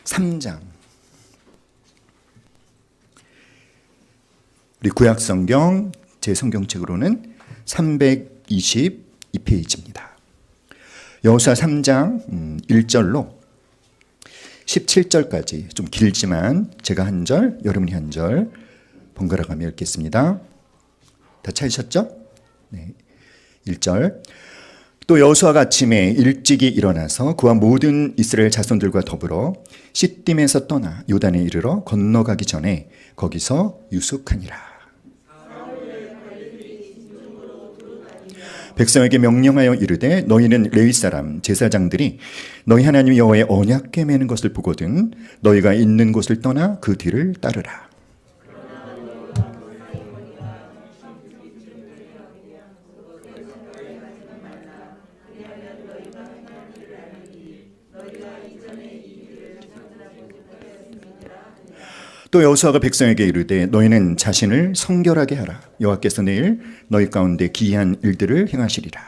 3장. 우리 구약성경 제 성경책으로는 322페이지입니다. 여호수아 3장 1절로 17절까지 좀 길지만 제가 한 절, 여러분이 한 절 번갈아 가며 읽겠습니다. 다 찾으셨죠? 네. 1절. 또 여호수아가 아침에 일찍이 일어나서 그와 모든 이스라엘 자손들과 더불어 시딤에서 떠나 요단에 이르러 건너가기 전에 거기서 유숙하니라. 백성에게 명령하여 이르되 너희는 레위 사람 제사장들이 너희 하나님 여호와의 언약궤 매는 것을 보거든 너희가 있는 곳을 떠나 그 뒤를 따르라. 또 여호수아가 백성에게 이르되 너희는 자신을 성결하게 하라. 여호와께서 내일 너희 가운데 기이한 일들을 행하시리라.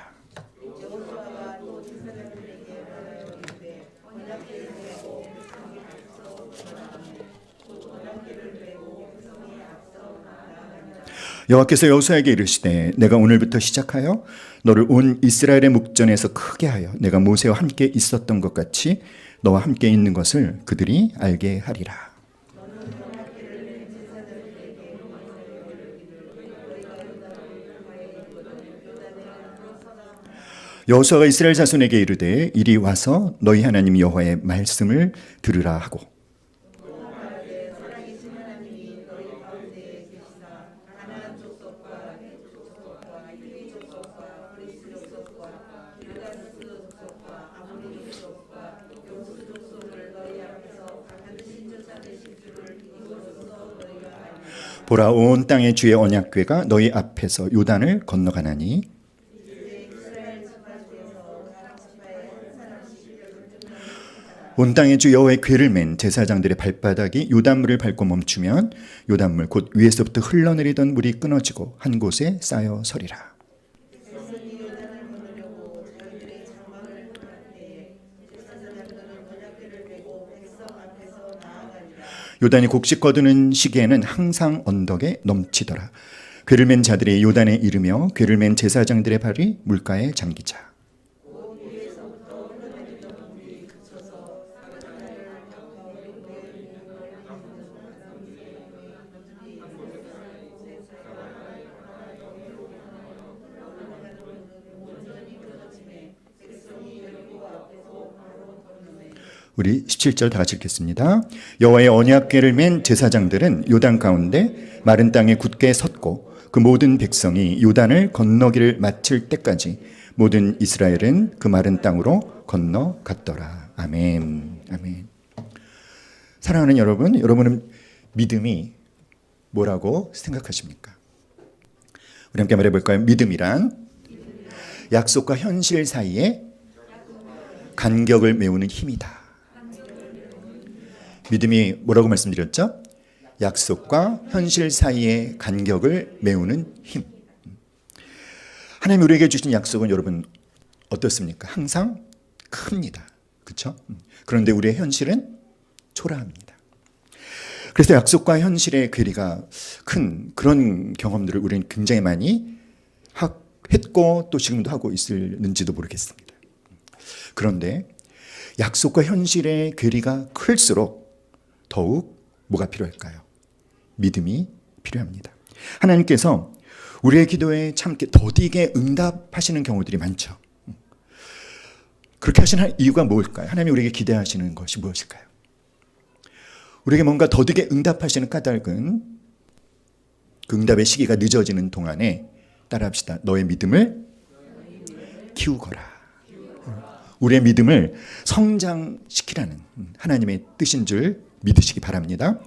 여호와께서 여호수아에게 이르시되 내가 오늘부터 시작하여 너를 온 이스라엘의 목전에서 크게 하여 내가 모세와 함께 있었던 것 같이 너와 함께 있는 것을 그들이 알게 하리라. 여호수아가 이스라엘 자손에게 이르되 이리 와서 너희 하나님 여호와의 말씀을 들으라 하고 보라 온 땅의 주의 언약궤가 너희 앞에서 요단을 건너가나니 온 땅의 주 여호와의 궤를 맨 제사장들의 발바닥이 요단물을 밟고 멈추면 요단물 곧 위에서부터 흘러내리던 물이 끊어지고 한 곳에 쌓여 서리라. 요단이 곡식 거두는 시기에는 항상 언덕에 넘치더라. 궤를 맨 자들이 요단에 이르며 궤를 맨 제사장들의 발이 물가에 잠기자. 우리 17절 다 같이 읽겠습니다. 여호와의 언약궤를 맨 제사장들은 요단 가운데 마른 땅에 굳게 섰고 그 모든 백성이 요단을 건너기를 마칠 때까지 모든 이스라엘은 그 마른 땅으로 건너갔더라. 아멘. 아멘. 사랑하는 여러분, 여러분은 믿음이 뭐라고 생각하십니까? 우리 함께 말해볼까요? 믿음이란 약속과 현실 사이에 간격을 메우는 힘이다. 믿음이 뭐라고 말씀드렸죠? 약속과 현실 사이의 간격을 메우는 힘. 하나님 우리에게 주신 약속은 여러분 어떻습니까? 항상 큽니다. 그렇죠? 그런데 우리의 현실은 초라합니다. 그래서 약속과 현실의 괴리가 큰 그런 경험들을 우리는 굉장히 많이 했고 또 지금도 하고 있을는지도 모르겠습니다. 그런데 약속과 현실의 괴리가 클수록 더욱 뭐가 필요할까요? 믿음이 필요합니다. 하나님께서 우리의 기도에 참 더디게 응답하시는 경우들이 많죠. 그렇게 하시는 이유가 뭘까요? 하나님이 우리에게 기대하시는 것이 무엇일까요? 우리에게 뭔가 더디게 응답하시는 까닭은 그 응답의 시기가 늦어지는 동안에 따라합시다. 너의 믿음을 키우거라. 우리의 믿음을 성장시키라는 하나님의 뜻인 줄 믿으시기 바랍니다.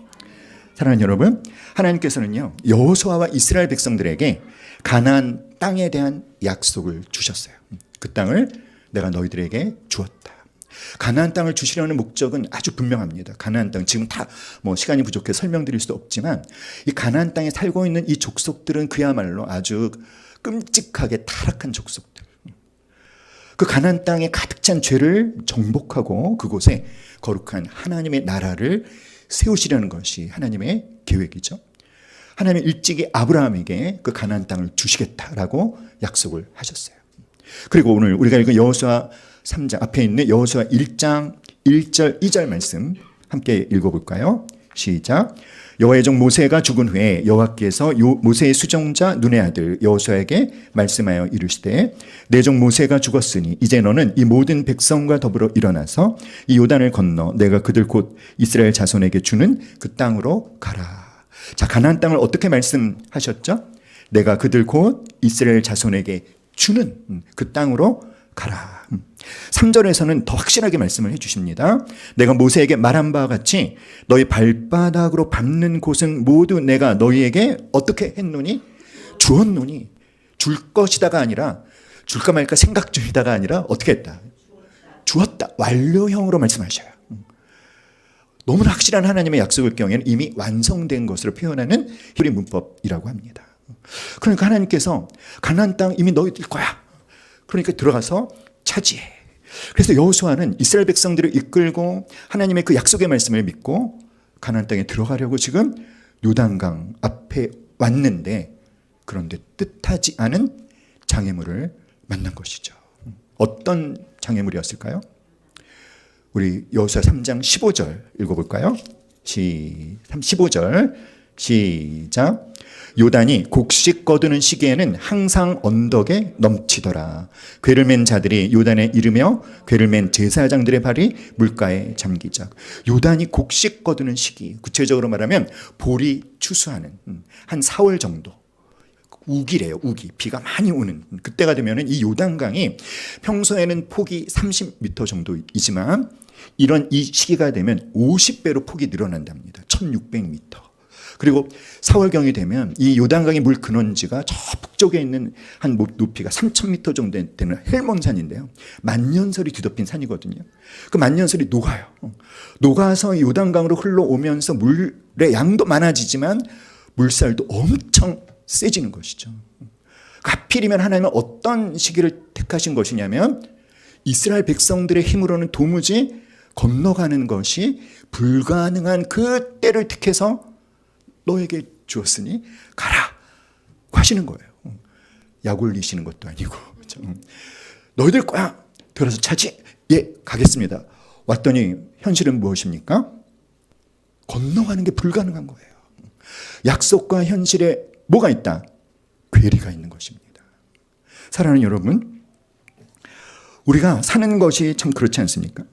사랑하는 여러분, 하나님께서는요 여호수아와 이스라엘 백성들에게 가나안 땅에 대한 약속을 주셨어요. 그 땅을 내가 너희들에게 주었다. 가나안 땅을 주시려는 목적은 아주 분명합니다. 가나안 땅 지금 다 시간이 부족해 설명드릴 수 없지만 이 가나안 땅에 살고 있는 이 족속들은 그야말로 아주 끔찍하게 타락한 족속들. 그 가나안 땅에 가득 찬 죄를 정복하고 그곳에 거룩한 하나님의 나라를 세우시려는 것이 하나님의 계획이죠. 하나님은 일찍이 아브라함에게 그 가나안 땅을 주시겠다라고 약속을 하셨어요. 그리고 오늘 우리가 읽은 여호수아 3장 앞에 있는 여호수아 1장 1절 2절 말씀 함께 읽어볼까요? 시작. 여호와의 종 모세가 죽은 후에 여호와께서 모세의 수종자 눈의 아들 여호수아에게 말씀하여 이르시되 내 종 모세가 죽었으니 이제 너는 이 모든 백성과 더불어 일어나서 이 요단을 건너 내가 그들 곧 이스라엘 자손에게 주는 그 땅으로 가라. 자, 가나안 땅을 어떻게 말씀하셨죠? 내가 그들 곧 이스라엘 자손에게 주는 그 땅으로 가라. 3절에서는 더 확실하게 말씀을 해주십니다. 내가 모세에게 말한 바와 같이 너희 발바닥으로 밟는 곳은 모두 내가 너희에게 어떻게 했노니? 주었노니. 줄 것이다가 아니라 줄까 말까 생각 중이다가 아니라 어떻게 했다? 주었다. 완료형으로 말씀하셔요. 너무나 확실한 하나님의 약속의 경우에는 이미 완성된 것으로 표현하는 히브리 문법이라고 합니다. 그러니까 하나님께서 가나안 땅 이미 너희들 거야. 그러니까 들어가서 차지해. 그래서 여호수아는 이스라엘 백성들을 이끌고 하나님의 그 약속의 말씀을 믿고 가나안 땅에 들어가려고 지금 요단강 앞에 왔는데 그런데 뜻하지 않은 장애물을 만난 것이죠. 어떤 장애물이었을까요? 우리 여호수아 3장 15절 읽어볼까요? 15절 시작. 요단이 곡식 거두는 시기에는 항상 언덕에 넘치더라. 궤를 맨 자들이 요단에 이르며 궤를 맨 제사장들의 발이 물가에 잠기자. 요단이 곡식 거두는 시기, 구체적으로 말하면 볼이 추수하는 한 4월 정도. 우기래요. 우기. 비가 많이 오는 그때가 되면 이 요단강이 평소에는 폭이 30m 정도이지만 이런 이 시기가 되면 50배로 폭이 늘어난답니다. 1600m. 그리고 4월경이 되면 이 요단강의 물 근원지가 저 북쪽에 있는 한 높이가 3000m 정도 되는 헬몬산인데요. 만년설이 뒤덮인 산이거든요. 그 만년설이 녹아요. 녹아서 요단강으로 흘러오면서 물의 양도 많아지지만 물살도 엄청 세지는 것이죠. 하필이면 하나님은 어떤 시기를 택하신 것이냐면 이스라엘 백성들의 힘으로는 도무지 건너가는 것이 불가능한 그 때를 택해서 너에게 주었으니 가라 하시는 거예요. 약 올리시는 것도 아니고 너희들 거야 들어서 차지. 예, 가겠습니다. 왔더니 현실은 무엇입니까? 건너가는 게 불가능한 거예요. 약속과 현실에 뭐가 있다? 괴리가 있는 것입니다. 사랑하는 여러분, 우리가 사는 것이 참 그렇지 않습니까?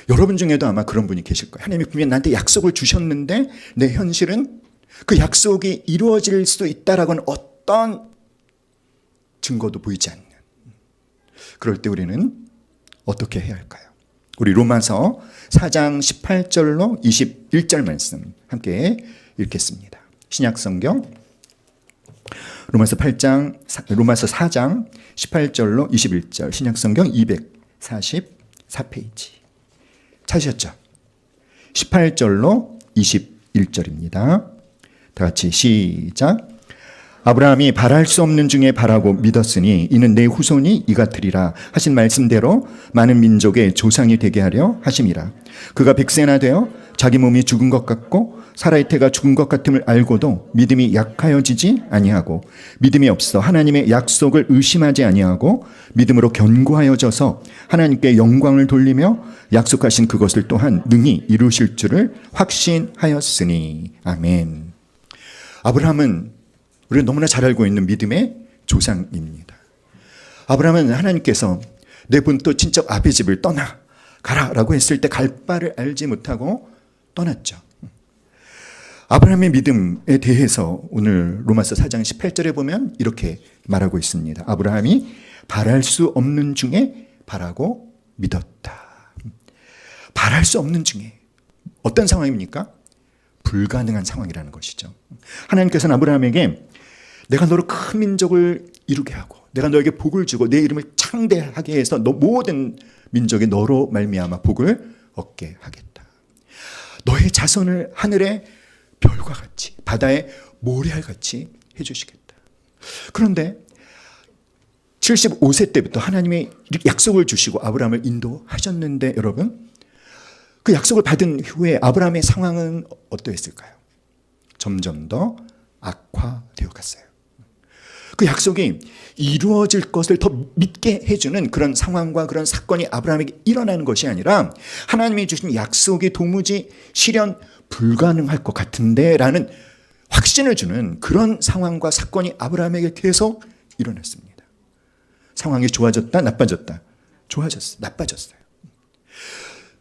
여러분 중에도 아마 그런 분이 계실 거예요. 하나님이 분명히 나한테 약속을 주셨는데 내 현실은 그 약속이 이루어질 수도 있다라고는 어떤 증거도 보이지 않는. 그럴 때 우리는 어떻게 해야 할까요? 우리 로마서 4장 18절로 21절 말씀 함께 읽겠습니다. 신약성경 로마서 4장 18절로 21절 신약성경 244페이지. 찾으셨죠? 18절로 21절입니다. 다 같이 시작. 아브라함이 바랄 수 없는 중에 바라고 믿었으니 이는 내 후손이 이같으리라 하신 말씀대로 많은 민족의 조상이 되게 하려 하심이라. 그가 100세나 되어 자기 몸이 죽은 것 같고 사라의 태가 죽은 것 같음을 알고도 믿음이 약하여지지 아니하고 믿음이 없어 하나님의 약속을 의심하지 아니하고 믿음으로 견고하여져서 하나님께 영광을 돌리며 약속하신 그것을 또한 능히 이루실 줄을 확신하였으니. 아멘. 아브라함은 우리가 너무나 잘 알고 있는 믿음의 조상입니다. 아브라함은 하나님께서 내 본토 친척 아비 집을 떠나 가라라고 했을 때 갈 바를 알지 못하고 떠났죠. 아브라함의 믿음에 대해서 오늘 로마서 4장 18절에 보면 이렇게 말하고 있습니다. 아브라함이 바랄 수 없는 중에 바라고 믿었다. 바랄 수 없는 중에 어떤 상황입니까? 불가능한 상황이라는 것이죠. 하나님께서는 아브라함에게 내가 너로 큰 민족을 이루게 하고 내가 너에게 복을 주고 내 이름을 창대하게 해서 너 모든 민족이 너로 말미암아 복을 얻게 하겠다. 너의 자손을 하늘의 별과 같이 바다의 모래알같이 해주시겠다. 그런데 75세 때부터 하나님이 약속을 주시고 아브라함을 인도하셨는데 여러분 그 약속을 받은 후에 아브라함의 상황은 어떠했을까요? 점점 더 악화되어 갔어요. 그 약속이 이루어질 것을 더 믿게 해주는 그런 상황과 그런 사건이 아브라함에게 일어나는 것이 아니라 하나님이 주신 약속이 도무지 실현 불가능할 것 같은데 라는 확신을 주는 그런 상황과 사건이 아브라함에게 계속 일어났습니다. 상황이 좋아졌다, 나빠졌다. 좋아졌어요, 나빠졌어요.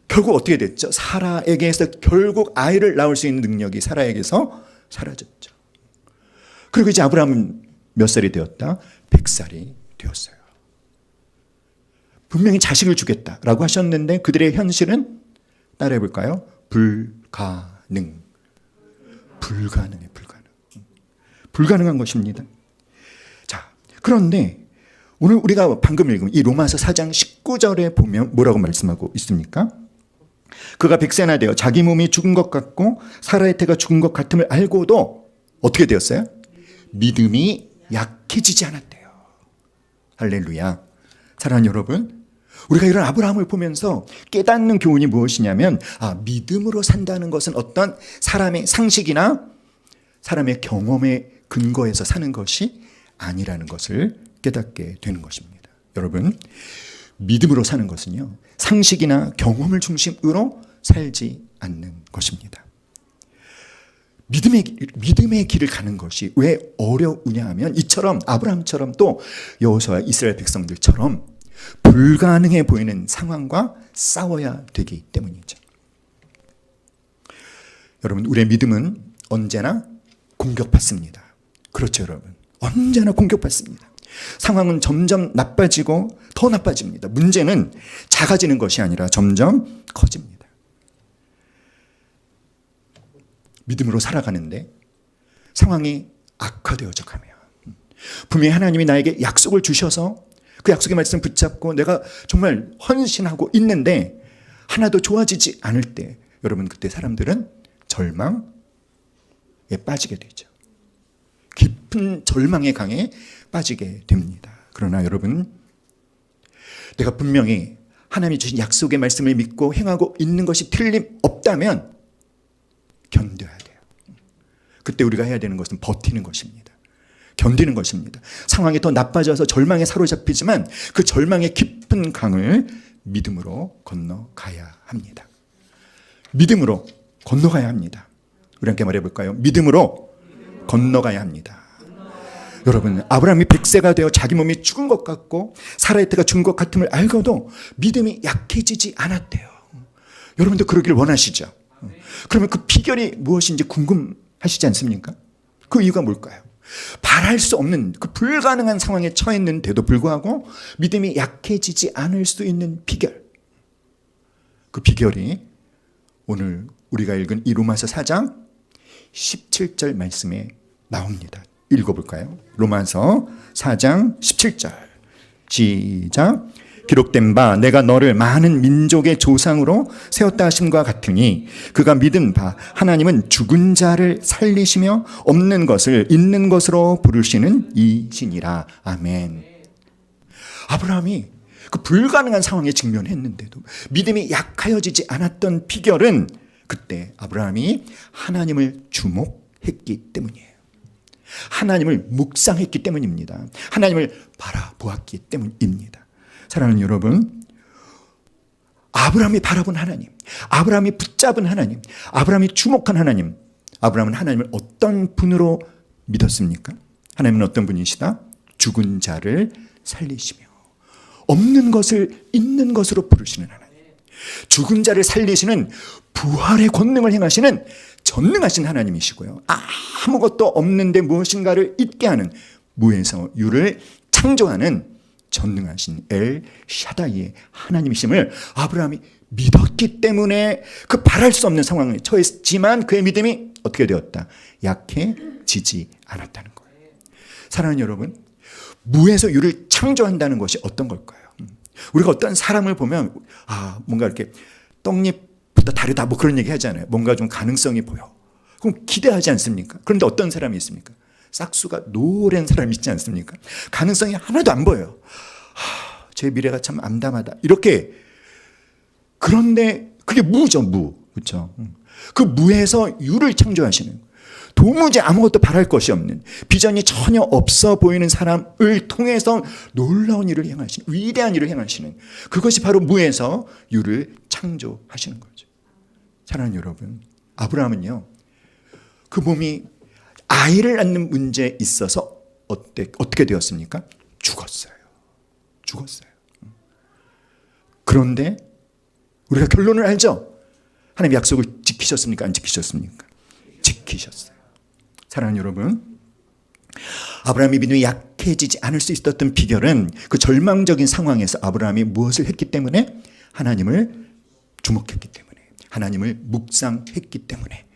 결국 어떻게 됐죠? 사라에게서 결국 아이를 낳을 수 있는 능력이 사라에게서 사라졌죠. 그리고 이제 아브라함은 몇 살이 되었다? 100살이 되었어요. 분명히 자식을 주겠다라고 하셨는데 그들의 현실은 따라해 볼까요? 불가능. 불가능해, 불가능. 불가능한 것입니다. 자, 그런데 오늘 우리가 방금 읽은 이 로마서 4장 19절에 보면 뭐라고 말씀하고 있습니까? 그가 100세나 되어 자기 몸이 죽은 것 같고 사라의 태가 죽은 것 같음을 알고도 어떻게 되었어요? 믿음이 약해지지 않았대요. 할렐루야. 사랑하는 여러분, 우리가 이런 아브라함을 보면서 깨닫는 교훈이 무엇이냐면 믿음으로 산다는 것은 어떤 사람의 상식이나 사람의 경험에 근거해서 사는 것이 아니라는 것을 깨닫게 되는 것입니다. 여러분, 믿음으로 사는 것은요, 상식이나 경험을 중심으로 살지 않는 것입니다. 믿음의 길을 가는 것이 왜 어려우냐 하면 이처럼 아브라함처럼 또 여호수아 이스라엘 백성들처럼 불가능해 보이는 상황과 싸워야 되기 때문이죠. 여러분, 우리의 믿음은 언제나 공격받습니다. 그렇죠, 여러분. 언제나 공격받습니다. 상황은 점점 나빠지고 더 나빠집니다. 문제는 작아지는 것이 아니라 점점 커집니다. 믿음으로 살아가는데 상황이 악화되어져 가면 분명히 하나님이 나에게 약속을 주셔서 그 약속의 말씀 붙잡고 내가 정말 헌신하고 있는데 하나도 좋아지지 않을 때 여러분, 그때 사람들은 절망에 빠지게 되죠. 깊은 절망의 강에 빠지게 됩니다. 그러나 여러분, 내가 분명히 하나님이 주신 약속의 말씀을 믿고 행하고 있는 것이 틀림없다면 견뎌야 돼요. 그때 우리가 해야 되는 것은 버티는 것입니다. 견디는 것입니다. 상황이 더 나빠져서 절망에 사로잡히지만 그 절망의 깊은 강을 믿음으로 건너가야 합니다. 믿음으로 건너가야 합니다. 우리 함께 말해볼까요? 믿음으로 건너가야 합니다. 여러분, 아브라함이 100세가 되어 자기 몸이 죽은 것 같고 사라의 태가 죽은 것 같음을 알고도 믿음이 약해지지 않았대요. 여러분도 그러길 원하시죠? 그러면 그 비결이 무엇인지 궁금하시지 않습니까? 그 이유가 뭘까요? 바랄 수 없는 그 불가능한 상황에 처했는데도 불구하고 믿음이 약해지지 않을 수 있는 비결. 그 비결이 오늘 우리가 읽은 이 로마서 4장 17절 말씀에 나옵니다. 읽어볼까요? 로마서 4장 17절 시작. 기록된 바 내가 너를 많은 민족의 조상으로 세웠다 하심과 같으니 그가 믿은 바 하나님은 죽은 자를 살리시며 없는 것을 있는 것으로 부르시는 이시니라. 아멘. 아브라함이 그 불가능한 상황에 직면했는데도 믿음이 약하여지지 않았던 비결은 그때 아브라함이 하나님을 주목했기 때문이에요. 하나님을 묵상했기 때문입니다. 하나님을 바라보았기 때문입니다. 사랑하는 여러분, 아브라함이 바라본 하나님, 아브라함이 붙잡은 하나님, 아브라함이 주목한 하나님, 아브라함은 하나님을 어떤 분으로 믿었습니까? 하나님은 어떤 분이시다? 죽은 자를 살리시며 없는 것을 있는 것으로 부르시는 하나님, 죽은 자를 살리시는 부활의 권능을 행하시는 전능하신 하나님이시고요, 아무것도 없는데 무엇인가를 있게 하는 무에서 유를 창조하는 전능하신 엘 샤다이의 하나님이심을 아브라함이 믿었기 때문에 그 바랄 수 없는 상황에 처했지만 그의 믿음이 어떻게 되었다? 약해지지 않았다는 거예요. 사랑하는 여러분, 무에서 유를 창조한다는 것이 어떤 걸까요? 우리가 어떤 사람을 보면 뭔가 이렇게 떡잎보다 다르다 뭐 그런 얘기 하잖아요. 뭔가 좀 가능성이 보여. 그럼 기대하지 않습니까? 그런데 어떤 사람이 있습니까? 싹수가 노랜 사람이 있지 않습니까? 가능성이 하나도 안 보여요. 제 미래가 참 암담하다. 이렇게. 그런데 그게 무죠, 무. 그렇죠? 그 무에서 유를 창조하시는, 도무지 아무것도 바랄 것이 없는, 비전이 전혀 없어 보이는 사람을 통해서 놀라운 일을 행하시는, 위대한 일을 행하시는, 그것이 바로 무에서 유를 창조하시는 거죠. 사랑하는 여러분, 아브라함은요, 그 몸이 아이를 낳는 문제에 있어서 어떻게 되었습니까? 죽었어요. 그런데 우리가 결론을 알죠? 하나님 약속을 지키셨습니까? 안 지키셨습니까? 지키셨어요. 사랑하는 여러분, 아브라함의 믿음이 약해지지 않을 수 있었던 비결은 그 절망적인 상황에서 아브라함이 무엇을 했기 때문에? 하나님을 주목했기 때문에, 하나님을 묵상했기 때문에.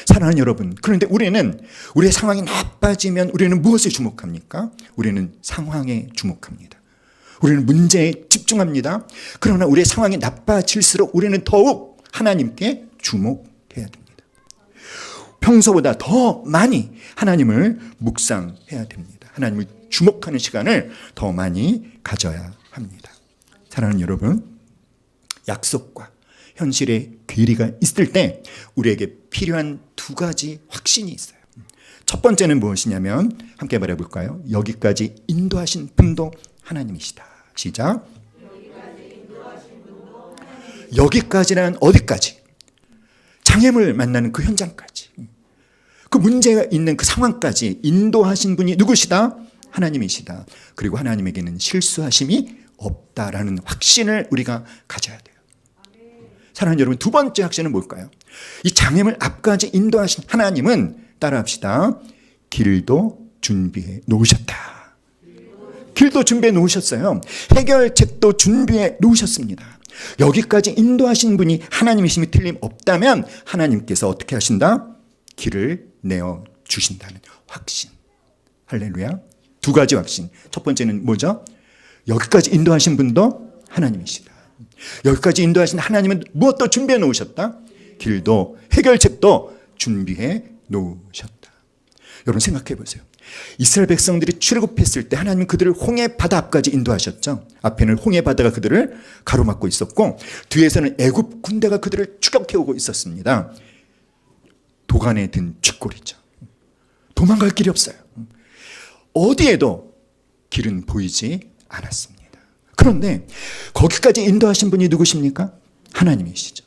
사랑하는 여러분, 그런데 우리는 우리의 상황이 나빠지면 우리는 무엇에 주목합니까? 우리는 상황에 주목합니다. 우리는 문제에 집중합니다. 그러나 우리의 상황이 나빠질수록 우리는 더욱 하나님께 주목해야 됩니다. 평소보다 더 많이 하나님을 묵상해야 됩니다. 하나님을 주목하는 시간을 더 많이 가져야 합니다. 사랑하는 여러분, 약속과 현실의 괴리가 있을 때 우리에게 필요한 두 가지 확신이 있어요. 첫 번째는 무엇이냐면 함께 말해볼까요? 여기까지 인도하신 분도 하나님이시다. 시작. 여기까지란 어디까지? 장애물 만나는 그 현장까지, 그 문제가 있는 그 상황까지 인도하신 분이 누구시다? 하나님이시다. 그리고 하나님에게는 실수하심이 없다라는 확신을 우리가 가져야 돼요. 사랑하는 여러분, 두 번째 확신은 뭘까요? 이 장애물 앞까지 인도하신 하나님은, 따라합시다, 길도 준비해 놓으셨다. 길도 준비해 놓으셨어요. 해결책도 준비해 놓으셨습니다. 여기까지 인도하신 분이 하나님이심이 틀림없다면 하나님께서 어떻게 하신다? 길을 내어주신다는 확신. 할렐루야. 두 가지 확신. 첫 번째는 뭐죠? 여기까지 인도하신 분도 하나님이시다. 여기까지 인도하신 하나님은 무엇도 준비해 놓으셨다? 길도 해결책도 준비해 놓으셨다. 여러분 생각해 보세요. 이스라엘 백성들이 출애굽했을 때 하나님은 그들을 홍해 바다 앞까지 인도하셨죠. 앞에는 홍해 바다가 그들을 가로막고 있었고 뒤에서는 애굽 군대가 그들을 추격해오고 있었습니다. 도간에 든 쥐꼬리죠. 도망갈 길이 없어요. 어디에도 길은 보이지 않았습니다. 그런데 거기까지 인도하신 분이 누구십니까? 하나님이시죠.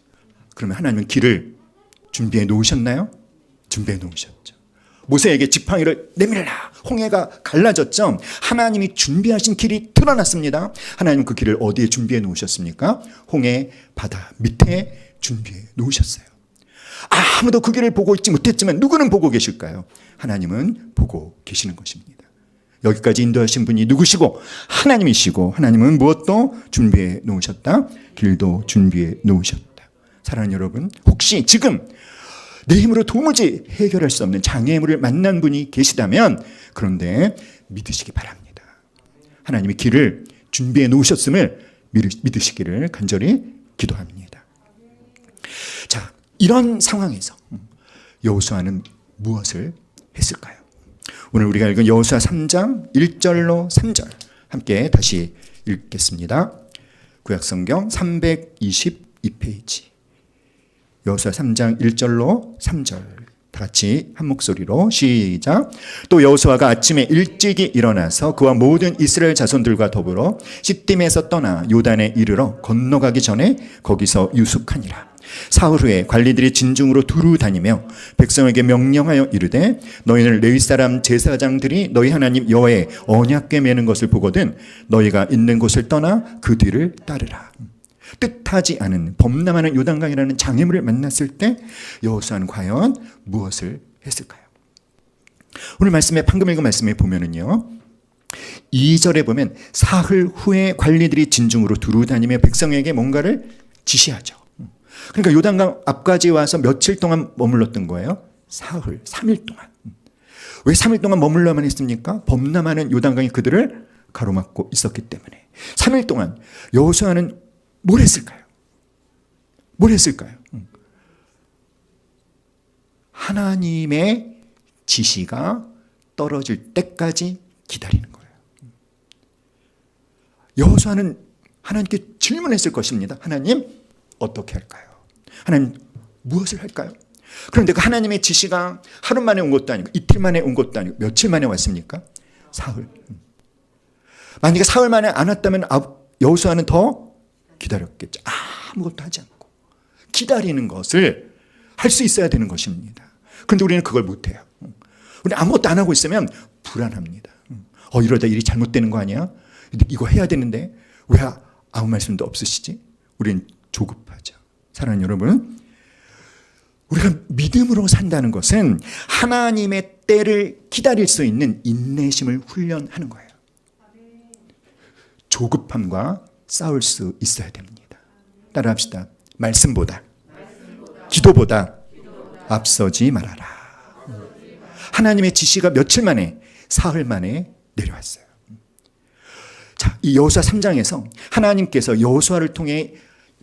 그러면 하나님은 길을 준비해 놓으셨나요? 준비해 놓으셨죠. 모세에게 지팡이를 내밀라, 홍해가 갈라졌죠. 하나님이 준비하신 길이 드러났습니다. 하나님은 그 길을 어디에 준비해 놓으셨습니까? 홍해 바다 밑에 준비해 놓으셨어요. 아무도 그 길을 보고 있지 못했지만 누구는 보고 계실까요? 하나님은 보고 계시는 것입니다. 여기까지 인도하신 분이 누구시고? 하나님이시고, 하나님은 무엇도 준비해 놓으셨다? 길도 준비해 놓으셨다. 사랑하는 여러분, 혹시 지금 내 힘으로 도무지 해결할 수 없는 장애물을 만난 분이 계시다면, 그런데 믿으시기 바랍니다. 하나님이 길을 준비해 놓으셨음을 믿으시기를 간절히 기도합니다. 자, 이런 상황에서 여호수아는 무엇을 했을까요? 오늘 우리가 읽은 여호수아 3장 1절로 3절 함께 다시 읽겠습니다. 구약성경 322페이지 여호수아 3장 1절로 3절 다 같이 한 목소리로 시작. 또 여호수아가 아침에 일찍이 일어나서 그와 모든 이스라엘 자손들과 더불어 시딤에서 떠나 요단에 이르러 건너가기 전에 거기서 유숙하니라. 사흘 후에 관리들이 진중으로 두루 다니며 백성에게 명령하여 이르되 너희는 레위 사람 제사장들이 너희 하나님 여호와의 언약궤 매는 것을 보거든 너희가 있는 곳을 떠나 그 뒤를 따르라. 뜻하지 않은 범람하는 요단강이라는 장애물을 만났을 때 여호수아는 과연 무엇을 했을까요? 오늘 말씀에 방금 읽은 말씀에 보면은요, 2절에 보면 사흘 후에 관리들이 진중으로 두루 다니며 백성에게 뭔가를 지시하죠. 그러니까 요단강 앞까지 와서 며칠 동안 머물렀던 거예요? 사흘, 3일 동안. 왜 3일 동안 머물러만 했습니까? 범람하는 요단강이 그들을 가로막고 있었기 때문에. 3일 동안 여호수아는 뭘 했을까요? 뭘 했을까요? 하나님의 지시가 떨어질 때까지 기다리는 거예요. 여호수아는 하나님께 질문했을 것입니다. 하나님, 어떻게 할까요? 하나님 무엇을 할까요? 그런데 그 하나님의 지시가 하루 만에 온 것도 아니고 이틀 만에 온 것도 아니고 며칠 만에 왔습니까? 사흘. 만약에 사흘 만에 안 왔다면 여호수아는 더 기다렸겠죠. 아무것도 하지 않고 기다리는 것을 할 수 있어야 되는 것입니다. 그런데 우리는 그걸 못해요. 우리 아무것도 안 하고 있으면 불안합니다. 이러다 일이 잘못되는 거 아니야? 이거 해야 되는데 왜 아무 말씀도 없으시지? 우리는 조급하죠. 사랑하는 여러분, 우리가 믿음으로 산다는 것은 하나님의 때를 기다릴 수 있는 인내심을 훈련하는 거예요. 조급함과 싸울 수 있어야 됩니다. 따라합시다. 말씀보다 기도보다 앞서지 말아라. 하나님의 지시가 며칠 만에, 사흘 만에 내려왔어요. 자, 이 여호수아 3장에서 하나님께서 여호수아를 통해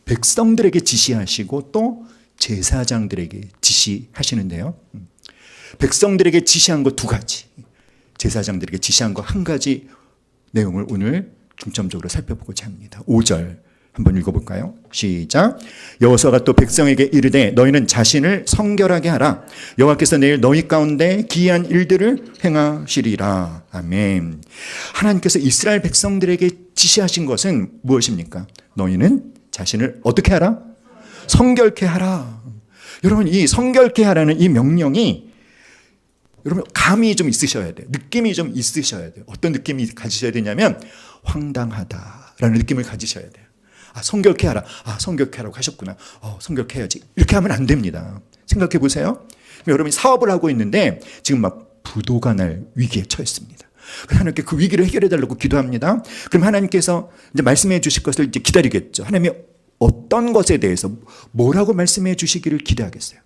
백성들에게 지시하시고 또 제사장들에게 지시하시는데요. 백성들에게 지시한 거 2가지, 제사장들에게 지시한 거 1가지 내용을 오늘 중점적으로 살펴보고자 합니다. 5절 한번 읽어볼까요? 시작. 여호수아가 또 백성에게 이르되 너희는 자신을 성결하게 하라. 여호와께서 내일 너희 가운데 기이한 일들을 행하시리라. 아멘. 하나님께서 이스라엘 백성들에게 지시하신 것은 무엇입니까? 너희는 자신을 어떻게 하라? 성결케 하라. 여러분, 이 성결케 하라는 이 명령이 여러분 감이 좀 있으셔야 돼요. 느낌이 좀 있으셔야 돼요. 어떤 느낌이 가지셔야 되냐면 황당하다라는 느낌을 가지셔야 돼요. 성결케 하라. 성결케 하라고 하셨구나. 성결케 해야지. 이렇게 하면 안 됩니다. 생각해 보세요. 여러분이 사업을 하고 있는데 지금 막 부도가 날 위기에 처했습니다. 하나님께 그 위기를 해결해 달라고 기도합니다. 그럼 하나님께서 이제 말씀해 주실 것을 이제 기다리겠죠. 하나님이 어떤 것에 대해서 뭐라고 말씀해 주시기를 기대하겠어요.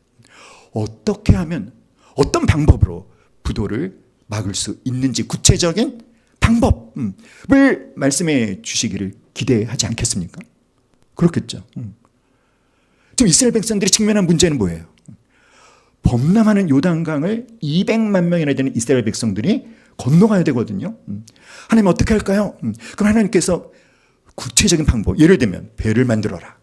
어떻게 하면, 어떤 방법으로 부도를 막을 수 있는지 구체적인 방법을 말씀해 주시기를 기대하지 않겠습니까? 그렇겠죠. 지금 이스라엘 백성들이 직면한 문제는 뭐예요? 범람하는 요단강을 200만 명이나 되는 이스라엘 백성들이 건너가야 되거든요. 하나님 어떻게 할까요? 그럼 하나님께서 구체적인 방법, 예를 들면 배를 만들어라,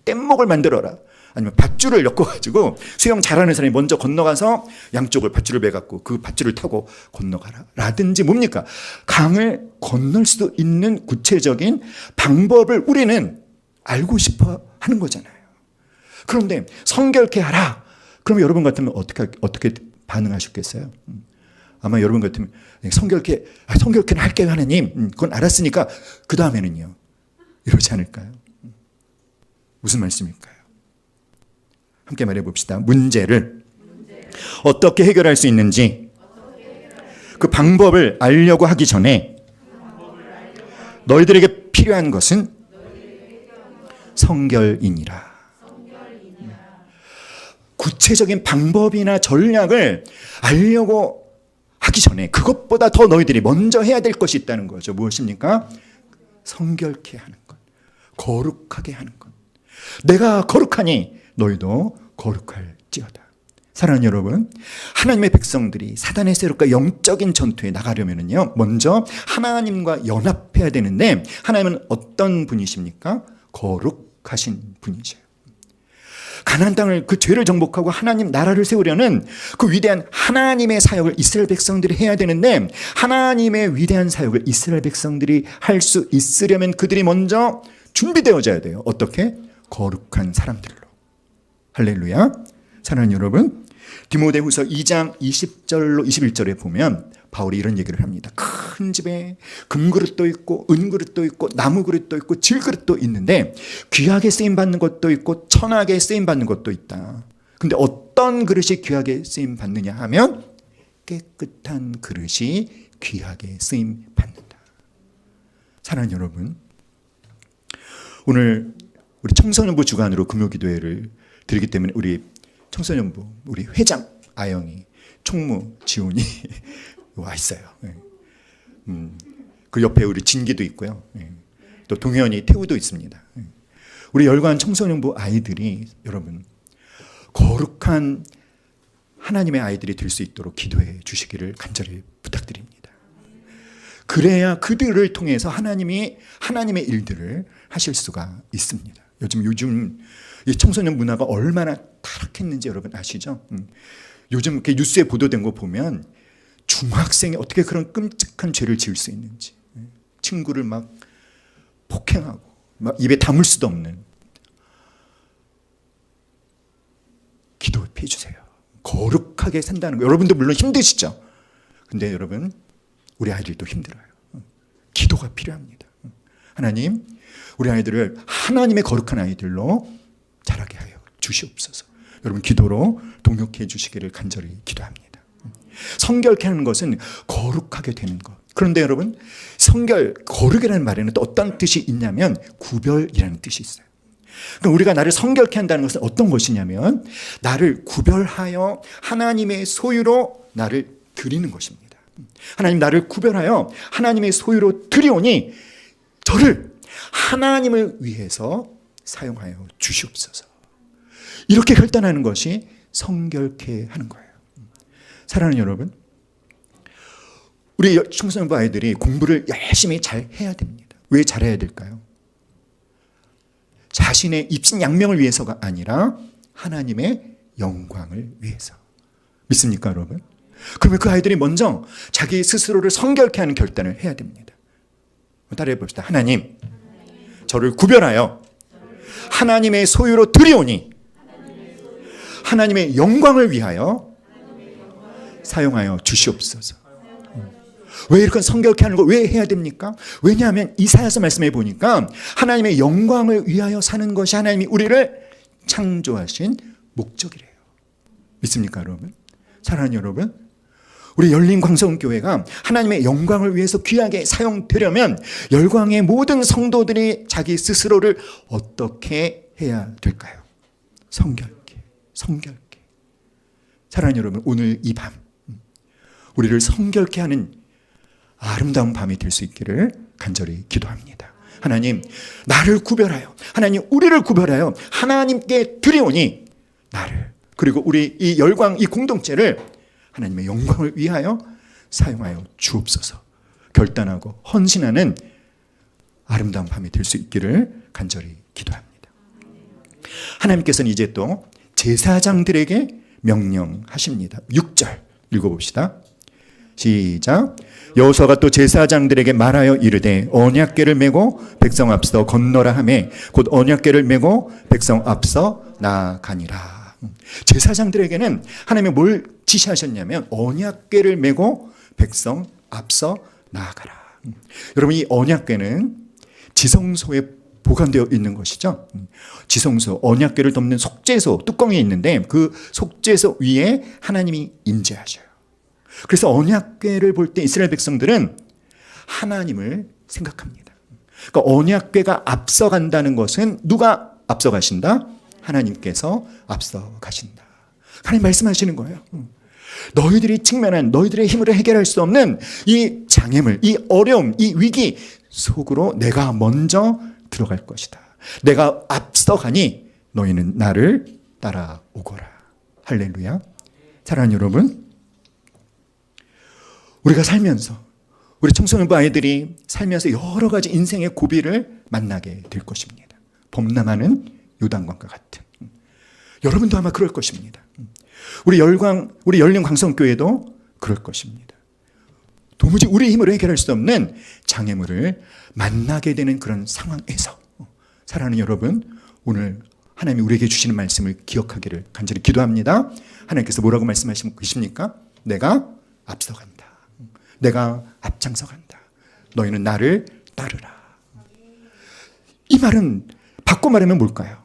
뗏목을 만들어라, 아니면 밧줄을 엮어가지고 수영 잘하는 사람이 먼저 건너가서 양쪽을 밧줄을 매갖고 그 밧줄을 타고 건너가라 라든지 뭡니까? 강을 건널 수도 있는 구체적인 방법을 우리는 알고 싶어 하는 거잖아요. 그런데 성결케 하라. 그럼 여러분 같으면 어떻게 반응하셨겠어요? 아마 여러분 같으면 성결케는 할게요 하나님. 그건 알았으니까 그 다음에는요. 이러지 않을까요? 무슨 말씀일까요? 함께 말해 봅시다. 문제를 어떻게 해결할 수 있는지 그 방법을 알려고 하기 전에 너희들에게 필요한 것은 성결이니라. 구체적인 방법이나 전략을 알려고 하기 전에 그것보다 더 너희들이 먼저 해야 될 것이 있다는 거죠. 무엇입니까? 성결케 하는 것, 거룩하게 하는 것. 내가 거룩하니 너희도 거룩할지어다. 사랑하는 여러분, 하나님의 백성들이 사단의 세력과 영적인 전투에 나가려면요, 먼저 하나님과 연합해야 되는데 하나님은 어떤 분이십니까? 거룩하신 분이죠. 가나안 땅을, 그 죄를 정복하고 하나님 나라를 세우려는 그 위대한 하나님의 사역을 이스라엘 백성들이 해야 되는데, 하나님의 위대한 사역을 이스라엘 백성들이 할 수 있으려면 그들이 먼저 준비되어져야 돼요. 어떻게? 거룩한 사람들로. 할렐루야. 사랑하는 여러분, 디모데후서 2장 20절로 21절에 보면 바울이 이런 얘기를 합니다. 큰 집에 금그릇도 있고 은그릇도 있고 나무그릇도 있고 질그릇도 있는데 귀하게 쓰임받는 것도 있고 천하게 쓰임받는 것도 있다. 근데 어떤 그릇이 귀하게 쓰임받느냐 하면 깨끗한 그릇이 귀하게 쓰임받는다. 사랑하는 여러분, 오늘 우리 청소년부 주관으로 금요기도회를 드리기 때문에 우리 청소년부, 우리 회장 아영이, 총무 지훈이 와 있어요. 그 옆에 우리 진기도 있고요. 또 동현이, 태우도 있습니다. 우리 열관 청소년부 아이들이 여러분 거룩한 하나님의 아이들이 될 수 있도록 기도해 주시기를 간절히 부탁드립니다. 그래야 그들을 통해서 하나님이 하나님의 일들을 하실 수가 있습니다. 요즘 이 청소년 문화가 얼마나 타락했는지 여러분 아시죠? 요즘 이렇게 뉴스에 보도된 거 보면 중학생이 어떻게 그런 끔찍한 죄를 지을 수 있는지, 친구를 막 폭행하고 막 입에 담을 수도 없는. 기도해 주세요. 거룩하게 산다는 거. 여러분도 물론 힘드시죠? 근데 여러분, 우리 아이들도 힘들어요. 기도가 필요합니다. 하나님, 우리 아이들을 하나님의 거룩한 아이들로 자라게 하여 주시옵소서. 여러분, 기도로 동역해 주시기를 간절히 기도합니다. 성결케 하는 것은 거룩하게 되는 것. 그런데 여러분, 거룩이라는 말에는 또 어떤 뜻이 있냐면 구별이라는 뜻이 있어요. 그러니까 우리가 나를 성결케 한다는 것은 어떤 것이냐면 나를 구별하여 하나님의 소유로 나를 드리는 것입니다. 하나님, 나를 구별하여 하나님의 소유로 드리오니 저를 하나님을 위해서 사용하여 주시옵소서. 이렇게 결단하는 것이 성결케 하는 거예요. 사랑하는 여러분, 우리 청소년부 아이들이 공부를 열심히 잘 해야 됩니다. 왜 잘해야 될까요? 자신의 입신양명을 위해서가 아니라 하나님의 영광을 위해서. 믿습니까, 여러분? 그러면 그 아이들이 먼저 자기 스스로를 성결케 하는 결단을 해야 됩니다. 따라해 봅시다. 하나님, 저를 구별하여 하나님의 소유로 드리오니 하나님의 영광을 위하여 사용하여 주시옵소서. 왜 이렇게 성결케 하는 걸 왜 해야 됩니까? 왜냐하면 이사야서 말씀해 보니까 하나님의 영광을 위하여 사는 것이 하나님이 우리를 창조하신 목적이래요. 믿습니까, 여러분? 사랑하는 여러분, 우리 열린 광성교회가 하나님의 영광을 위해서 귀하게 사용되려면 열광의 모든 성도들이 자기 스스로를 어떻게 해야 될까요? 성결케. 사랑하는 여러분, 오늘 이 밤 우리를 성결케 하는 아름다운 밤이 될 수 있기를 간절히 기도합니다. 하나님, 나를 구별하여, 하나님, 우리를 구별하여 하나님께 드리오니 나를, 그리고 우리 이 열광, 이 공동체를 하나님의 영광을 위하여 사용하여 주옵소서. 결단하고 헌신하는 아름다운 밤이 될 수 있기를 간절히 기도합니다. 하나님께서는 이제 또 제사장들에게 명령하십니다. 6절 읽어봅시다. 시작. 여호수아가 또 제사장들에게 말하여 이르되 언약궤를 메고 백성 앞서 건너라 하매 곧 언약궤를 메고 백성 앞서 나아가니라. 제사장들에게는 하나님이 뭘 지시하셨냐면 언약궤를 메고 백성 앞서 나아가라. 여러분, 이 언약궤는 지성소에 보관되어 있는 것이죠. 지성소, 언약궤를 덮는 속죄소 뚜껑이 있는데 그 속죄소 위에 하나님이 임재하셔요. 그래서 언약궤를 볼 때 이스라엘 백성들은 하나님을 생각합니다. 그러니까 언약궤가 앞서간다는 것은 누가 앞서가신다? 하나님께서 앞서가신다. 하나님 말씀하시는 거예요. 너희들이 직면한, 너희들의 힘으로 해결할 수 없는 이 장애물, 이 어려움, 이 위기 속으로 내가 먼저 들어갈 것이다. 내가 앞서가니 너희는 나를 따라오거라. 할렐루야. 사랑하는 여러분, 우리가 살면서, 우리 청소년부 아이들이 살면서 여러 가지 인생의 고비를 만나게 될 것입니다. 범람하는 요단강과 같은. 여러분도 아마 그럴 것입니다. 우리 열린 광성교회도 그럴 것입니다. 도무지 우리 힘으로 해결할 수 없는 장애물을 만나게 되는 그런 상황에서 사랑하는 여러분, 오늘 하나님이 우리에게 주시는 말씀을 기억하기를 간절히 기도합니다. 하나님께서 뭐라고 말씀하시고 계십니까? 내가 앞서간다. 내가 앞장서 간다. 너희는 나를 따르라. 이 말은 바꿔 말하면 뭘까요?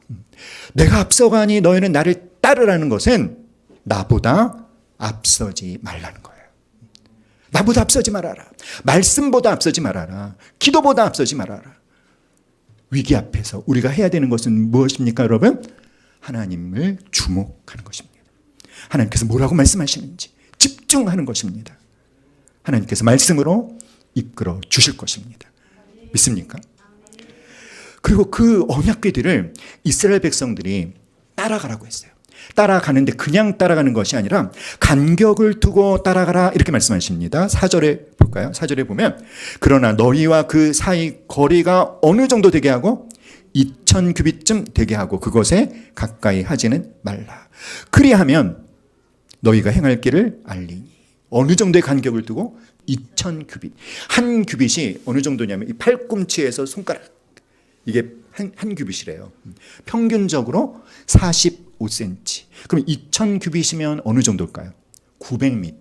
내가 앞서가니 너희는 나를 따르라는 것은 나보다 앞서지 말라는 거예요. 나보다 앞서지 말아라. 말씀보다 앞서지 말아라. 기도보다 앞서지 말아라. 위기 앞에서 우리가 해야 되는 것은 무엇입니까, 여러분? 하나님을 주목하는 것입니다. 하나님께서 뭐라고 말씀하시는지 집중하는 것입니다. 하나님께서 말씀으로 이끌어 주실 것입니다. 믿습니까? 그리고 그 언약궤들을 이스라엘 백성들이 따라가라고 했어요. 따라가는데 그냥 따라가는 것이 아니라 간격을 두고 따라가라 이렇게 말씀하십니다. 4절에 볼까요? 4절에 보면 그러나 너희와 그 사이 거리가 어느 정도 되게 하고 2000규빗쯤 되게 하고 그것에 가까이 하지는 말라. 그리하면 너희가 행할 길을 알리니. 어느 정도의 간격을 두고 2000규빗. 한 규빗이 어느 정도냐면 이 팔꿈치에서 손가락, 이게 한 규빗이래요. 평균적으로 45cm. 그럼 2000규빗이면 어느 정도일까요? 900m.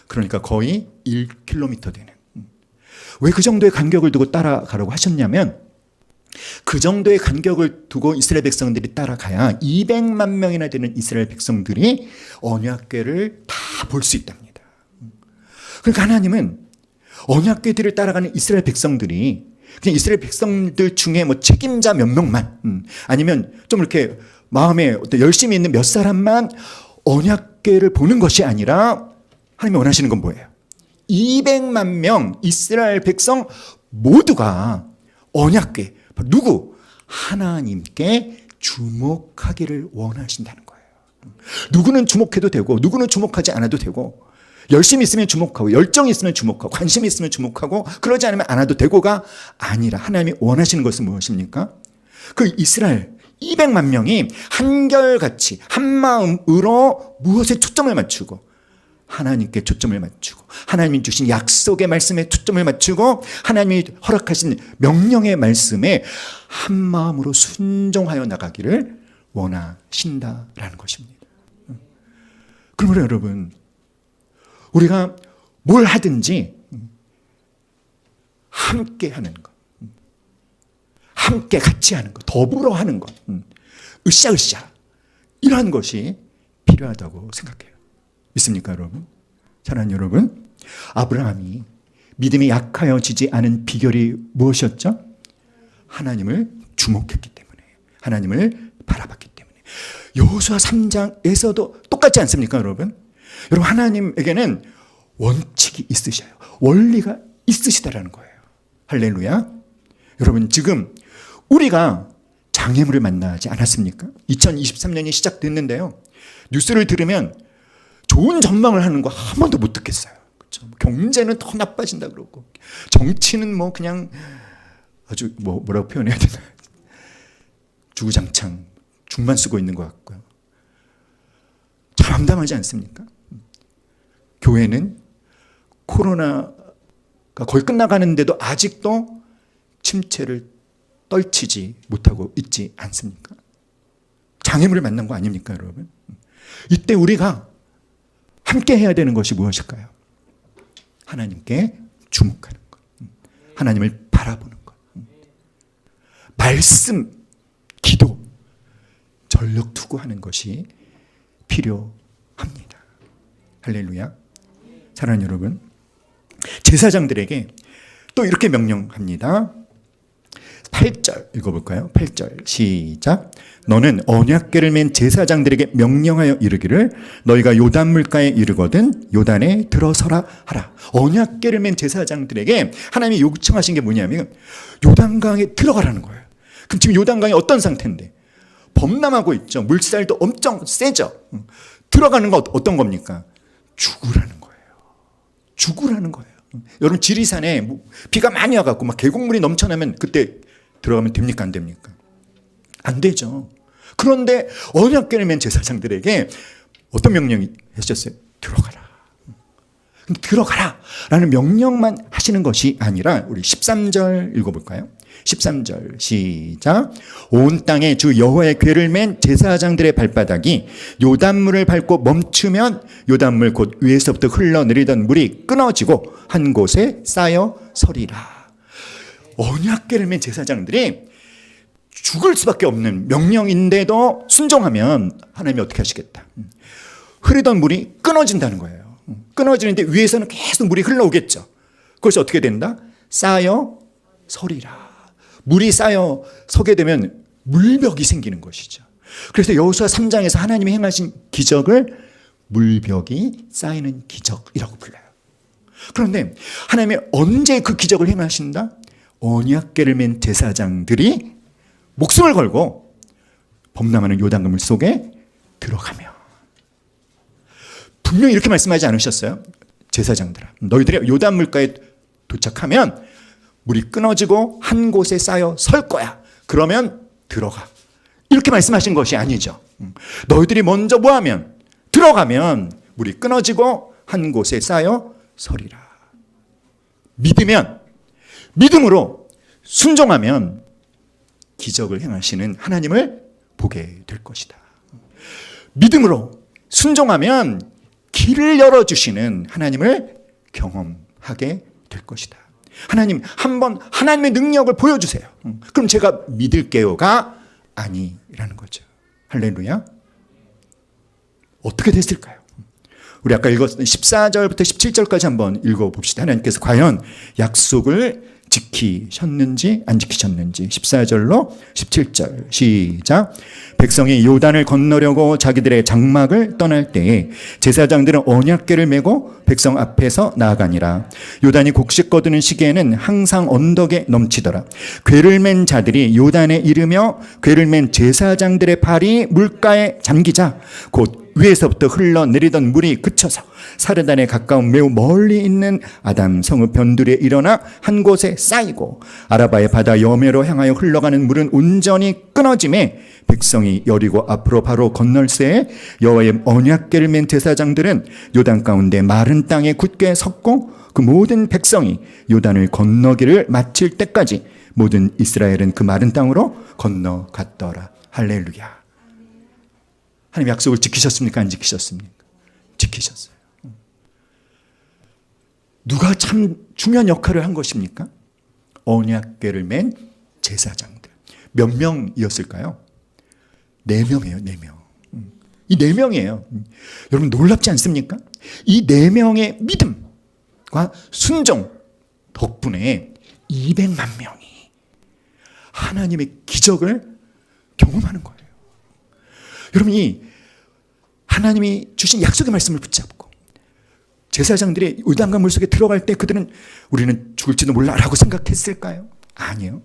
그러니까 거의 1km 되는. 왜 그 정도의 간격을 두고 따라가라고 하셨냐면, 그 정도의 간격을 두고 이스라엘 백성들이 따라가야 200만 명이나 되는 이스라엘 백성들이 언약궤를 다 볼 수 있답니다. 그러니까 하나님은 언약궤들을 따라가는 이스라엘 백성들이 그냥 이스라엘 백성들 중에 뭐 책임자 몇 명만, 아니면 좀 이렇게 마음에 열심히 있는 몇 사람만 언약궤를 보는 것이 아니라, 하나님이 원하시는 건 뭐예요? 200만 명 이스라엘 백성 모두가 언약궤, 누구? 하나님께 주목하기를 원하신다는 거예요. 누구는 주목해도 되고 누구는 주목하지 않아도 되고, 열심히 있으면 주목하고 열정이 있으면 주목하고 관심이 있으면 주목하고 그러지 않으면 안 해도 되고가 아니라, 하나님이 원하시는 것은 무엇입니까? 그 이스라엘 200만 명이 한결같이 한마음으로 무엇에 초점을 맞추고, 하나님께 초점을 맞추고 하나님이 주신 약속의 말씀에 초점을 맞추고 하나님이 허락하신 명령의 말씀에 한마음으로 순종하여 나가기를 원하신다라는 것입니다. 그러므로 여러분, 우리가 뭘 하든지 함께 하는 것, 함께 같이 하는 것, 더불어 하는 것, 으쌰으쌰, 이러한 것이 필요하다고 생각해요. 믿습니까, 여러분? 사랑하는 여러분, 아브라함이 믿음이 약하여지지 않은 비결이 무엇이었죠? 하나님을 주목했기 때문에, 하나님을 바라봤기 때문에. 여호수아 3장에서도 똑같지 않습니까, 여러분? 여러분, 하나님에게는 원칙이 있으셔요. 원리가 있으시다라는 거예요. 할렐루야. 여러분, 지금 우리가 장애물을 만나지 않았습니까? 2023년이 시작됐는데요, 뉴스를 들으면 좋은 전망을 하는 거 한 번도 못 듣겠어요. 그렇죠? 경제는 더 나빠진다 그러고, 정치는 뭐 그냥 아주 뭐라고 표현해야 되나, 주구장창 죽만 쓰고 있는 것 같고요. 참 암담하지 않습니까? 교회는 코로나가 거의 끝나가는데도 아직도 침체를 떨치지 못하고 있지 않습니까? 장애물을 만난 거 아닙니까, 여러분? 이때 우리가 함께 해야 되는 것이 무엇일까요? 하나님께 주목하는 것, 하나님을 바라보는 것, 말씀, 기도, 전력 투구하는 것이 필요합니다. 할렐루야. 사랑하는 여러분, 제사장들에게 또 이렇게 명령합니다. 8절 읽어볼까요? 8절 시작. 너는 언약궤를 맨 제사장들에게 명령하여 이르기를 너희가 요단 물가에 이르거든 요단에 들어서라 하라. 언약궤를 맨 제사장들에게 하나님이 요청하신 게 뭐냐면 요단강에 들어가라는 거예요. 그럼 지금 요단강이 어떤 상태인데? 범람하고 있죠. 물살도 엄청 세죠. 들어가는 거 어떤 겁니까? 죽으라는 거예요. 죽으라는 거예요. 여러분, 지리산에 비가 많이 와갖고 막 계곡물이 넘쳐나면 그때 들어가면 됩니까, 안 됩니까? 안 되죠. 그런데 언약궤를 맨 제사장들에게 어떤 명령이 하셨어요? 들어가라. 들어가라 라는 명령만 하시는 것이 아니라, 우리 13절 읽어볼까요? 13절 시작. 온 땅에 주 여호와의 궤를 맨 제사장들의 발바닥이 요단물을 밟고 멈추면 요단물 곧 위에서부터 흘러내리던 물이 끊어지고 한 곳에 쌓여 서리라. 언약궤를 맨 제사장들이 죽을 수밖에 없는 명령인데도 순종하면 하나님이 어떻게 하시겠다? 흐르던 물이 끊어진다는 거예요. 끊어지는데 위에서는 계속 물이 흘러오겠죠. 그것이 어떻게 된다? 쌓여 서리라. 물이 쌓여 서게 되면 물벽이 생기는 것이죠. 그래서 여호수아 3장에서 하나님이 행하신 기적을 물벽이 쌓이는 기적이라고 불러요. 그런데 하나님이 언제 그 기적을 행하신다? 언약궤를 맨 제사장들이 목숨을 걸고 범람하는 요단강 물 속에 들어가며. 분명히 이렇게 말씀하지 않으셨어요? 제사장들아, 너희들이 요단 물가에 도착하면 물이 끊어지고 한 곳에 쌓여 설 거야. 그러면 들어가. 이렇게 말씀하신 것이 아니죠. 너희들이 먼저 뭐하면 들어가면 물이 끊어지고 한 곳에 쌓여 서리라. 믿으면, 믿음으로 순종하면 기적을 행하시는 하나님을 보게 될 것이다. 믿음으로 순종하면 길을 열어주시는 하나님을 경험하게 될 것이다. 하나님, 한번 하나님의 능력을 보여주세요. 그럼 제가 믿을게요가 아니라는 거죠. 할렐루야. 어떻게 됐을까요? 우리 아까 읽었던 14절부터 17절까지 한번 읽어봅시다. 하나님께서 과연 약속을 지키셨는지 안 지키셨는지. 14절로 17절 시작. 백성이 요단을 건너려고 자기들의 장막을 떠날 때에 제사장들은 언약궤를 메고 백성 앞에서 나아가니라. 요단이 곡식 거두는 시기에는 항상 언덕에 넘치더라. 궤를 맨 자들이 요단에 이르며 궤를 맨 제사장들의 발이 물가에 잠기자 곧 위에서부터 흘러내리던 물이 그쳐서 사르단에 가까운 매우 멀리 있는 아담 성읍 변두리에 일어나 한 곳에 쌓이고 아라바의 바다 여매로 향하여 흘러가는 물은 온전히 끊어짐에 백성이 여리고 앞으로 바로 건널새에 여호와의 언약궤를 맨 제사장들은 요단 가운데 마른 땅에 굳게 섰고 그 모든 백성이 요단을 건너기를 마칠 때까지 모든 이스라엘은 그 마른 땅으로 건너갔더라. 할렐루야. 하나님 약속을 지키셨습니까? 안 지키셨습니까? 지키셨어요. 누가 참 중요한 역할을 한 것입니까? 언약궤를 맨 제사장들. 몇 명이었을까요? 4명이에요. 4명. 이 4명이에요. 여러분 놀랍지 않습니까? 이 4명의 믿음과 순종 덕분에 200만 명이 하나님의 기적을 경험하는 거예요. 여러분이 하나님이 주신 약속의 말씀을 붙잡고 제사장들이 요단강 물속에 들어갈 때 그들은 우리는 죽을지도 몰라라고 생각했을까요? 아니요.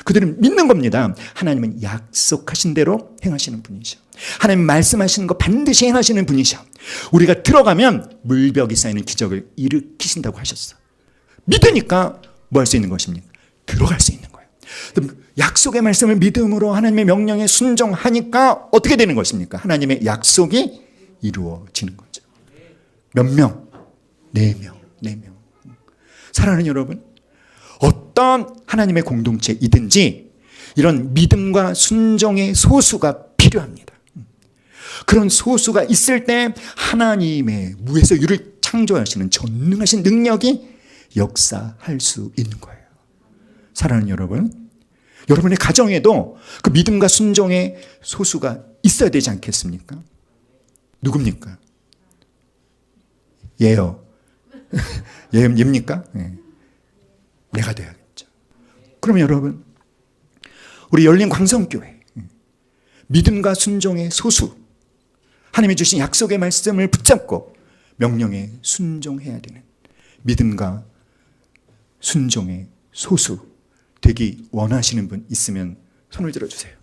그들은 믿는 겁니다. 하나님은 약속하신 대로 행하시는 분이셔. 하나님 말씀하시는 거 반드시 행하시는 분이셔. 우리가 들어가면 물벽이 쌓이는 기적을 일으키신다고 하셨어. 믿으니까 뭐 할 수 있는 것입니까? 들어갈 수 있는 거예요. 약속의 말씀을 믿음으로 하나님의 명령에 순종하니까 어떻게 되는 것입니까? 하나님의 약속이 이루어지는 거죠. 몇 명? 4명. 4명. 사랑하는 여러분, 어떤 하나님의 공동체이든지 이런 믿음과 순종의 소수가 필요합니다. 그런 소수가 있을 때 하나님의 무에서 유를 창조하시는 전능하신 능력이 역사할 수 있는 거예요. 사랑하는 여러분, 여러분의 가정에도 그 믿음과 순종의 소수가 있어야 되지 않겠습니까? 누굽니까? 얘요. 얘입니까? 네. 내가 돼야겠죠. 그럼 여러분, 우리 열린 광성교회 믿음과 순종의 소수, 하나님이 주신 약속의 말씀을 붙잡고 명령에 순종해야 되는 믿음과 순종의 소수 되기 원하시는 분 있으면 손을 들어주세요.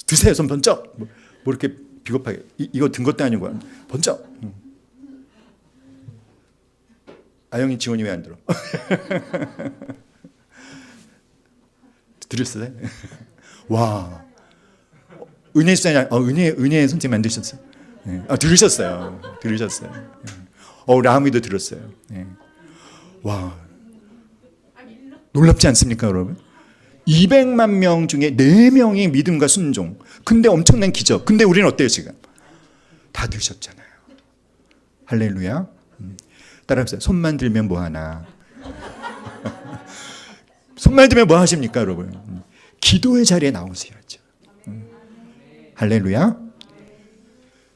드세요. 손 번쩍. 뭐 이렇게 비겁하게 이거 든 것도 아니고 번쩍. 아영이 지원이 왜 안 들어? 들으셨어요? 와, 은혜 수장이 은혜 선생님 안 들으셨어요? 네. 들으셨어요. 라미도 들었어요. 네. 와, 놀랍지 않습니까, 여러분? 200만 명 중에 4명이 믿음과 순종. 근데 엄청난 기적. 근데 우리는 어때요, 지금? 다 드셨잖아요. 할렐루야. 따라합시다. 손만 들면 뭐 하나? 손만 들면 뭐 하십니까, 여러분? 기도의 자리에 나오셔야죠. 할렐루야.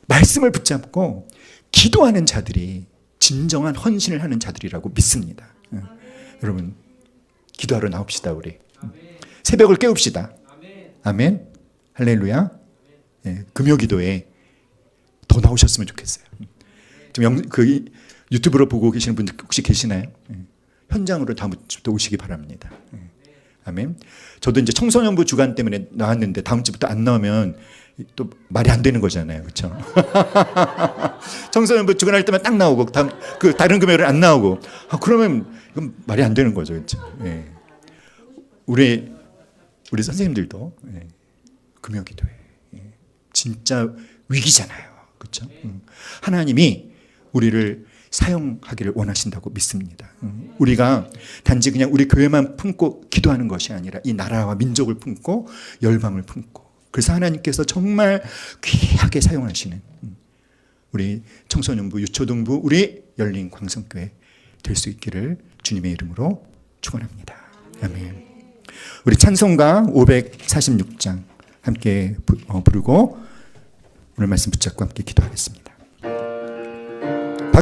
말씀을 붙잡고 기도하는 자들이 진정한 헌신을 하는 자들이라고 믿습니다. 여러분, 기도하러 나옵시다, 우리. 새벽을 깨웁시다. 아멘. 할렐루야. 네, 금요 기도에 더 나오셨으면 좋겠어요. 지금 유튜브로 보고 계시는 분들 혹시 계시나요? 현장으로 다음 주부터 오시기 바랍니다. 아멘. 저도 이제 청소년부 주간 때문에 나왔는데 다음 주부터 안 나오면 또 말이 안 되는 거잖아요, 그렇죠? 청소년부 주간 할 때만 딱 나오고 다른 금요일은 안 나오고 그러면 이건 말이 안 되는 거죠, 그렇죠? 예. 우리 우리 선생님들도 금요기도회 진짜 위기잖아요. 그렇죠? 하나님이 우리를 사용하기를 원하신다고 믿습니다. 우리가 단지 그냥 우리 교회만 품고 기도하는 것이 아니라 이 나라와 민족을 품고 열방을 품고, 그래서 하나님께서 정말 귀하게 사용하시는 우리 청소년부, 유초등부, 우리 열린 광성교회 될 수 있기를 주님의 이름으로 축원합니다. 아멘. 우리 찬송가 546장 함께 부르고 오늘 말씀 붙잡고 함께 기도하겠습니다.